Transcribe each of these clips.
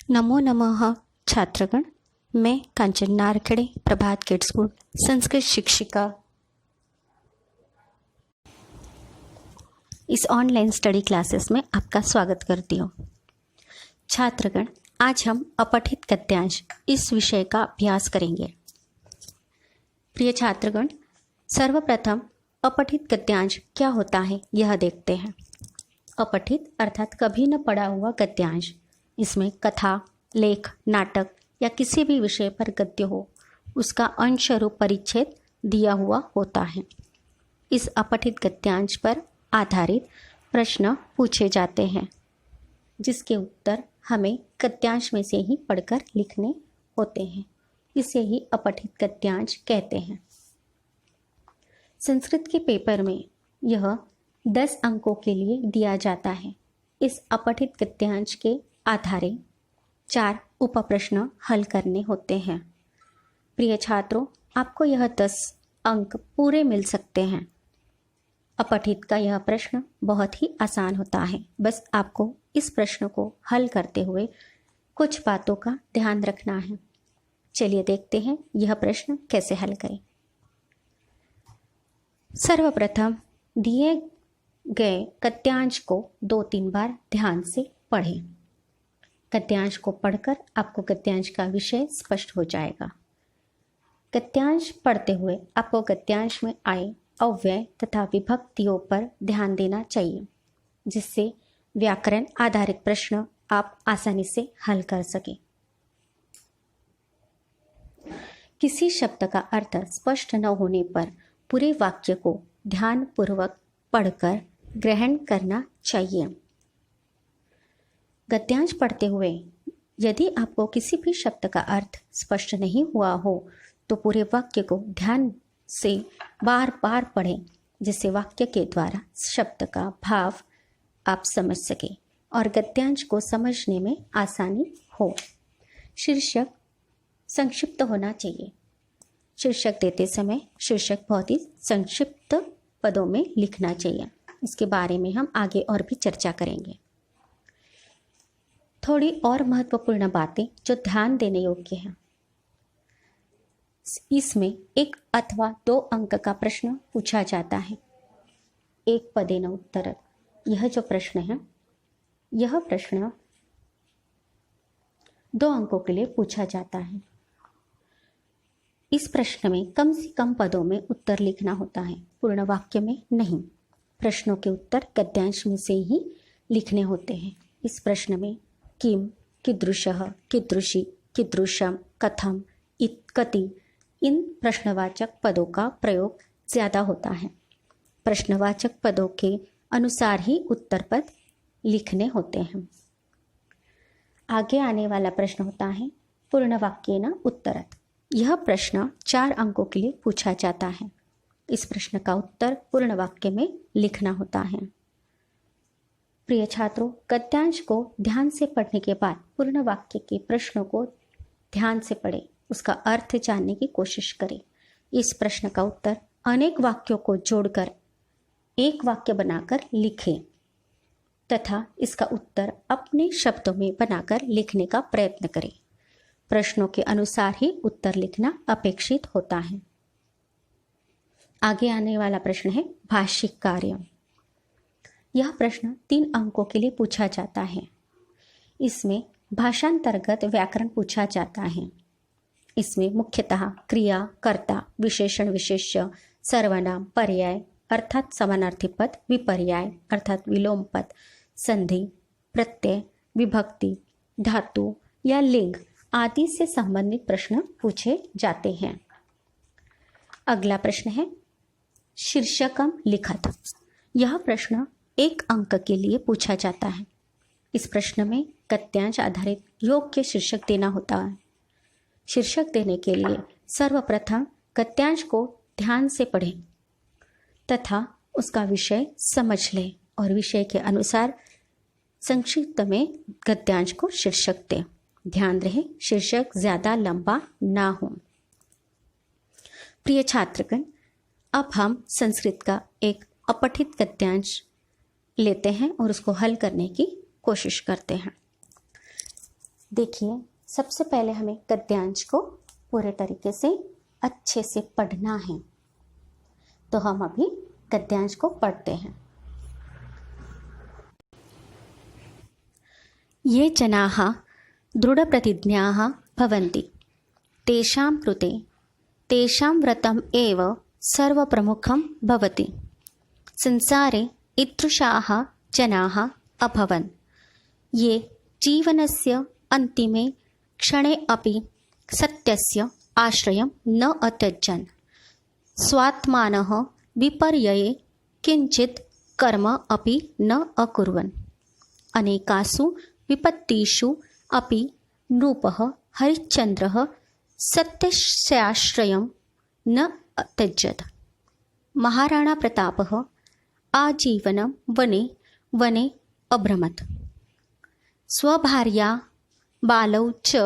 नमो नमः छात्रगण। मैं कांचन नारखेड़े प्रभात kids school Sanskrit शिक्षिका इस ऑनलाइन स्टडी क्लासेस में आपका स्वागत करती हूँ। छात्रगण, आज हम अपठित गद्यांश इस विषय का अभ्यास करेंगे। प्रिय छात्रगण, सर्वप्रथम अपठित गद्यांश क्या होता है यह देखते हैं। अपठित अर्थात कभी न पढ़ा हुआ गद्यांश। इसमें कथा, लेख, नाटक या किसी भी विषय पर गद्य हो, उसका अंश रूप परिच्छेद दिया हुआ होता है। इस अपठित गद्यांश पर आधारित प्रश्न पूछे जाते हैं, जिसके उत्तर हमें गद्यांश में से ही पढ़कर लिखने होते हैं। इसे ही अपठित गद्यांश कहते हैं। संस्कृत के पेपर में यह 10 अंकों के लिए दिया जाता है। इस अपठित गद्यांश के आधारे 4 उपप्रश्न हल करने होते हैं। प्रिय छात्रों, आपको यह 10 अंक पूरे मिल सकते हैं। अपठित का यह प्रश्न बहुत ही आसान होता है। बस आपको इस प्रश्न को हल करते हुए कुछ बातों का ध्यान रखना है। चलिए देखते हैं यह प्रश्न कैसे हल करें। सर्वप्रथम दिए गए गद्यांश को 2-3 बार ध्यान से पढ़ें। गद्यांश को पढ़कर आपको गद्यांश का विषय स्पष्ट हो जाएगा। गद्यांश पढ़ते हुए आपको गद्यांश में आए अव्यय तथा विभक्तियों पर ध्यान देना चाहिए, जिससे व्याकरण आधारित प्रश्न आप आसानी से हल कर सकें। किसी शब्द का अर्थ स्पष्ट न होने पर पूरे वाक्य को ध्यानपूर्वक पढ़कर ग्रहण करना चाहिए। गद्यांश पढ़ते हुए यदि आपको किसी भी शब्द का अर्थ स्पष्ट नहीं हुआ हो तो पूरे वाक्य को ध्यान से बार बार पढ़ें, जिससे वाक्य के द्वारा शब्द का भाव आप समझ सकें और गद्यांश को समझने में आसानी हो। शीर्षक संक्षिप्त होना चाहिए। शीर्षक देते समय शीर्षक बहुत ही संक्षिप्त पदों में लिखना चाहिए। इसके बारे में हम आगे और भी चर्चा करेंगे। थोड़ी और महत्वपूर्ण बातें जो ध्यान देने योग्य हैं। इसमें 1 अथवा 2 अंक का प्रश्न पूछा जाता है। एक पदेन उत्तर, यह जो प्रश्न है, यह प्रश्न 2 अंकों के लिए पूछा जाता है। इस प्रश्न में कम से कम पदों में उत्तर लिखना होता है, पूर्ण वाक्य में नहीं। प्रश्नों के उत्तर गद्यांश में से ही लिखने होते हैं। इस प्रश्न में किम, कीदृशः, कीदृशी, कीदृशम, कथम, कति इन प्रश्नवाचक पदों का प्रयोग ज़्यादा होता है। प्रश्नवाचक पदों के अनुसार ही उत्तर पद लिखने होते हैं। आगे आने वाला प्रश्न होता है पूर्ण वाक्येन उत्तरत्। यह प्रश्न 4 अंकों के लिए पूछा जाता है। इस प्रश्न का उत्तर पूर्ण वाक्य में लिखना होता है। प्रिय छात्रों, गद्यांश को ध्यान से पढ़ने के बाद पूर्ण वाक्य के प्रश्नों को ध्यान से पढ़ें, उसका अर्थ जानने की कोशिश करें। इस प्रश्न का उत्तर अनेक वाक्यों को जोड़कर एक वाक्य बनाकर लिखें तथा इसका उत्तर अपने शब्दों में बनाकर लिखने का प्रयत्न करें। प्रश्नों के अनुसार ही उत्तर लिखना अपेक्षित होता है। आगे आने वाला प्रश्न है भाषिक कार्य। यह प्रश्न 3 अंकों के लिए पूछा जाता है। इसमें भाषांतर्गत व्याकरण पूछा जाता है। इसमें मुख्यतः क्रिया, कर्ता, विशेषण, विशेष्य, सर्वनाम, पर्याय अर्थात समानार्थी पद, विपर्याय अर्थात विलोम पद, संधि, प्रत्यय, विभक्ति, धातु या लिंग आदि से संबंधित प्रश्न पूछे जाते हैं। अगला प्रश्न है शीर्षकम लिखत। यह प्रश्न 1 अंक के लिए पूछा जाता है। इस प्रश्न में गद्यांश आधारित योग्य शीर्षक देना होता है। शीर्षक देने के लिए सर्वप्रथम गद्यांश को ध्यान से पढ़ें तथा उसका विषय समझ लें और विषय के अनुसार संक्षिप्त में गद्यांश को शीर्षक दें। ध्यान रहे शीर्षक ज़्यादा लंबा ना हो। प्रिय छात्रगण, अब हम संस्कृत का एक अपठित गद्यांश लेते हैं और उसको हल करने की कोशिश करते हैं। देखिए, सबसे पहले हमें गद्यांश को पूरे तरीके से अच्छे से पढ़ना है। तो हम अभी गद्यांश को पढ़ते हैं। ये जनाः दृढप्रतिज्ञाः भवन्ति, तेषां कृते तेषां व्रतम् एव सर्वप्रमुखं भवति। संसारे ईदृशाः जनाः अभवन्, ये जीवनस्य अन्तिमे क्षणे अपि सत्यस्य आश्रयं न अत्यजन्, स्वात्मानः विपर्यये किञ्चित् कर्म अपि न अकुर्वन्। अनेकासु विपत्तिषु अपि नृपः हरिश्चन्द्रः सत्यस्याश्रयं न अत्यजत्। महाराणा प्रतापः आजीवनं वने वने अभ्रमत्। स्वभार्या बालौ च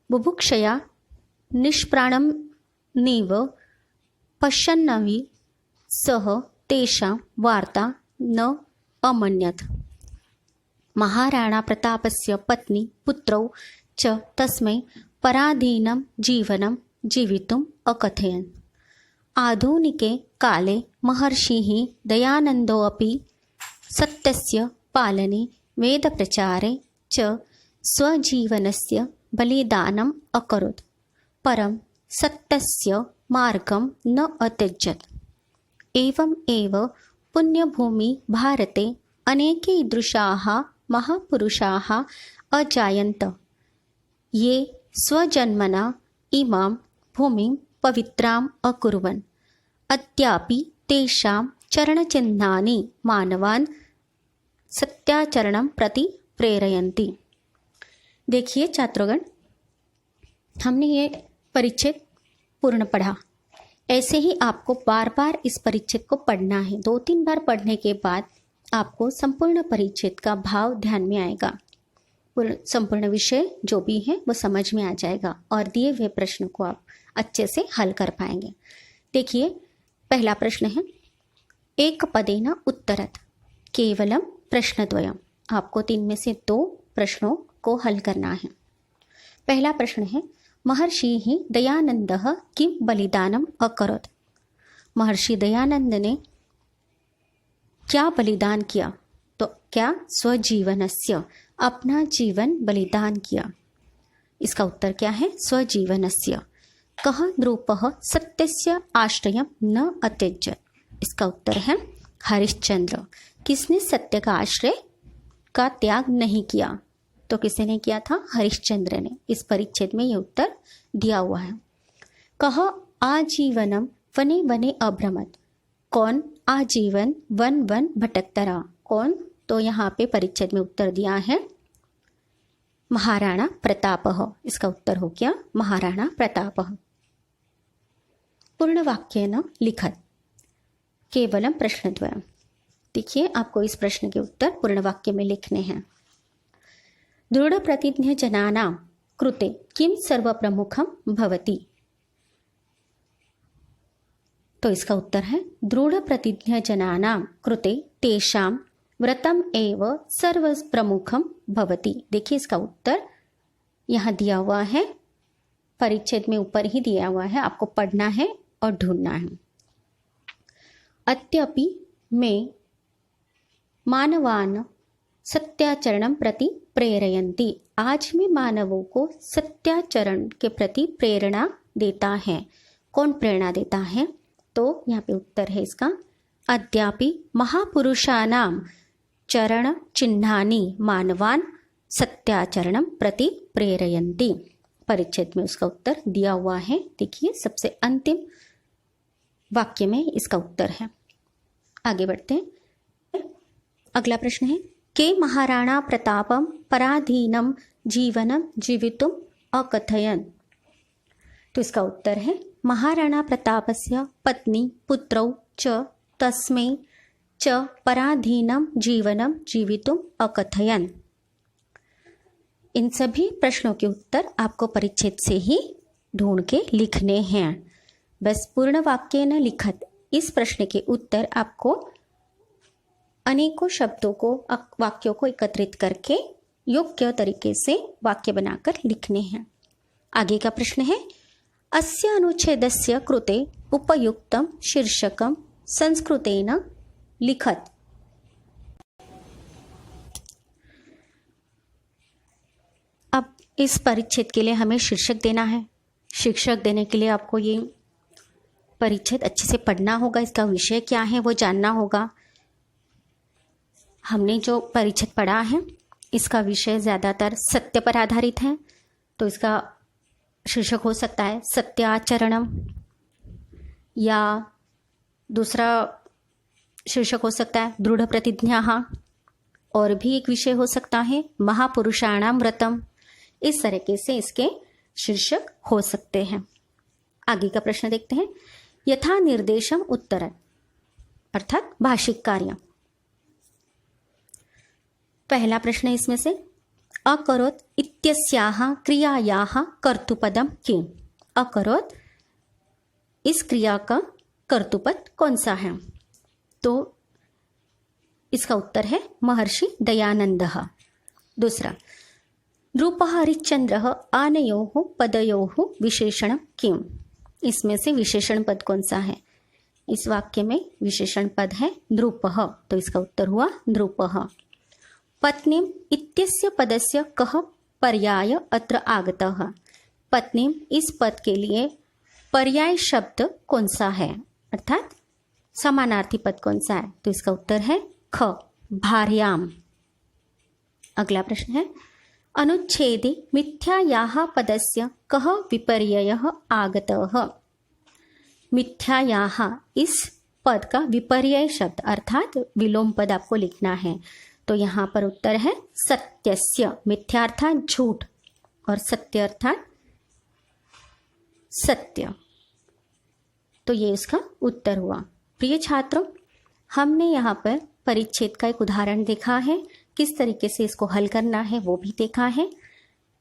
बुभुक्षया निष्प्राणमेव पश्यन्नपि सः तेषां वार्ता न अमन्यत्। महाराणा प्रतापस्य पत्नी पुत्रौ च तस्मै पराधीनं जीवनं जीवितुम् अकथयन्। आधुनिके काले महर्षिः दयानन्दोऽपि सत्यस्य पालने वेदप्रचारे च स्वजीवनस्य बलिदानम् अकरोत्, परं सत्यस्य मार्गं न अत्यजत्। एवम् एव पुण्यभूमि भारते अनेके ईदृशाः महापुरुषाः अजायन्त, ये स्वजन्मना इमां भूमिं पवित्राम् अकुर्वन्। अद्यापि तेषां चरणचिह्नानि मानवान् सत्याचरणं प्रति प्रेरयन्ति। देखिए छात्रोगण, हमने ये परिच्छेद पूर्ण पढ़ा। ऐसे ही आपको बार बार इस परिच्छेद को पढ़ना है। 2-3 बार पढ़ने के बाद आपको संपूर्ण परिच्छेद का भाव ध्यान में आएगा, संपूर्ण विषय जो भी है वो समझ में आ जाएगा और दिए हुए प्रश्न को आप अच्छे से हल कर पाएंगे। देखिए, पहला प्रश्न है एक पदेन उत्तरत्, केवलम प्रश्नद्वयम्। आपको 3 में से 2 प्रश्नों को हल करना है। पहला प्रश्न है महर्षिः दयानन्दः किं बलिदानम् अकरोत्। महर्षि दयानंद ने क्या बलिदान किया? तो क्या स्वजीवनस्य, अपना जीवन बलिदान किया। इसका उत्तर क्या है? स्वजीवनस्य। कः नृपः सत्यस्य आश्रयं न अत्यजत्। इसका उत्तर है हरिश्चंद्र। किसने सत्य का आश्रय का त्याग नहीं किया? तो किसने किया था? हरिश्चंद्र ने। इस परिच्छेद में ये उत्तर दिया हुआ है। कः आजीवनम वने वने अभ्रमत्। कौन आजीवन वन वन भटकता रहा? कौन? तो यहाँ पे परिच्छेद में उत्तर दिया है महाराणा प्रतापः। इसका उत्तर हो गया महाराणा प्रतापः। पूर्ण वाक्येन लिखत, केवलम प्रश्नद्वयम्। देखिए, आपको इस प्रश्न के उत्तर पूर्ण वाक्य में लिखने हैं। दृढ़ प्रतिज्ञ जनानां कृते किम सर्वप्रमुखम भवति। तो इसका उत्तर है दृढ़ प्रतिज्ञ जनानां कृते तेषां व्रतम एव सर्वप्रमुखम भवति। देखिए, इसका उत्तर यहाँ दिया हुआ है, परिच्छेद में ऊपर ही दिया हुआ है, आपको पढ़ना है और ढूंढना है। अद्यापि में मानवान् सत्याचरणं प्रति प्रेरयन्ति। आज में मानवों को सत्याचरण के प्रति प्रेरणा देता है। कौन प्रेरणा देता है? तो यहाँ पे उत्तर है इसका अद्यापि महापुरुषाणां चरण चिन्हानि मानवान् सत्याचरणं प्रति प्रेरयन्ति। परिच्छेद में उसका उत्तर दिया हुआ है। देखिए, सबसे अंतिम वाक्य में इसका उत्तर है। आगे बढ़ते हैं। अगला प्रश्न है के महाराणा प्रतापम पराधीनम जीवनम जीवितुम अकथयन्। तो इसका उत्तर है महाराणा प्रतापस्य पत्नी पुत्रौ च तस्मै च पराधीनम जीवनम जीवितुम अकथयन्। इन सभी प्रश्नों के उत्तर आपको परिच्छेद से ही ढूंढ के लिखने हैं। बस पूर्ण वाक्य न लिखत, इस प्रश्न के उत्तर आपको अनेकों शब्दों को, वाक्यों को एकत्रित करके योग्य तरीके से वाक्य बनाकर लिखने हैं। आगे का प्रश्न है, अस्य अनुच्छेदस्य कृते उपयुक्तं शीर्षकं संस्कृतेन लिखत। अब इस परिच्छेद के लिए हमें शीर्षक देना है। शीर्षक देने के लिए आपको ये परिच्छेद अच्छे से पढ़ना होगा, इसका विषय क्या है वो जानना होगा। हमने जो परिच्छेद पढ़ा है इसका विषय ज़्यादातर सत्य पर आधारित है, तो इसका शीर्षक हो सकता है सत्याचरणम, या दूसरा शीर्षक हो सकता है दृढ़ प्रतिज्ञा, और भी एक विषय हो सकता है महापुरुषाणाम व्रतम। इस तरीके से इसके शीर्षक हो सकते हैं। आगे का प्रश्न देखते हैं, यथा निर्देशम उत्तरं अर्थात भाषिक कार्य। पहला प्रश्न है इसमें से, अकरोत् इत्यस्याः क्रियायाः कर्तृपदम किम्। अकरोत् इस क्रिया का कर्तृपद कौन सा है? तो इसका उत्तर है महर्षि दयानंदः। दूसरा, नृपः हरिश्चंद्रः आनयोः पदयोः विशेषणं किम्। इसमें से विशेषण पद कौन सा है? इस वाक्य में विशेषण पद है नृपः, तो इसका उत्तर हुआ नृपः। पत्नीम इत्यस्य पदस्य कः पर्याय अत्र आगतः। पत्नीम इस पद के लिए पर्याय शब्द कौन सा है, अर्थात समानार्थी पद कौन सा है? तो इसका उत्तर है ख, भार्याम। अगला प्रश्न है, अनुच्छेदे मिथ्यायाः पदस्य कः विपर्ययः आगतः। मिथ्यायाः इस पद का विपर्यय शब्द अर्थात विलोम पद आपको लिखना है, तो यहाँ पर उत्तर है सत्यस्य। मिथ्या अर्थात झूठ और सत्य अर्थात सत्य, तो ये उसका उत्तर हुआ। प्रिय छात्रों, हमने यहाँ पर परिच्छेद का एक उदाहरण देखा है, किस तरीके से इसको हल करना है वो भी देखा है।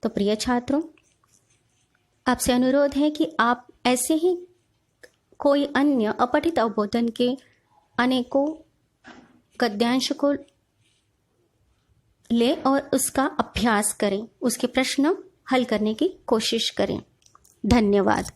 तो प्रिय छात्रों, आपसे अनुरोध है कि आप ऐसे ही कोई अन्य अपठित अवबोधन के अनेकों गद्यांश को ले और उसका अभ्यास करें, उसके प्रश्न हल करने की कोशिश करें। धन्यवाद।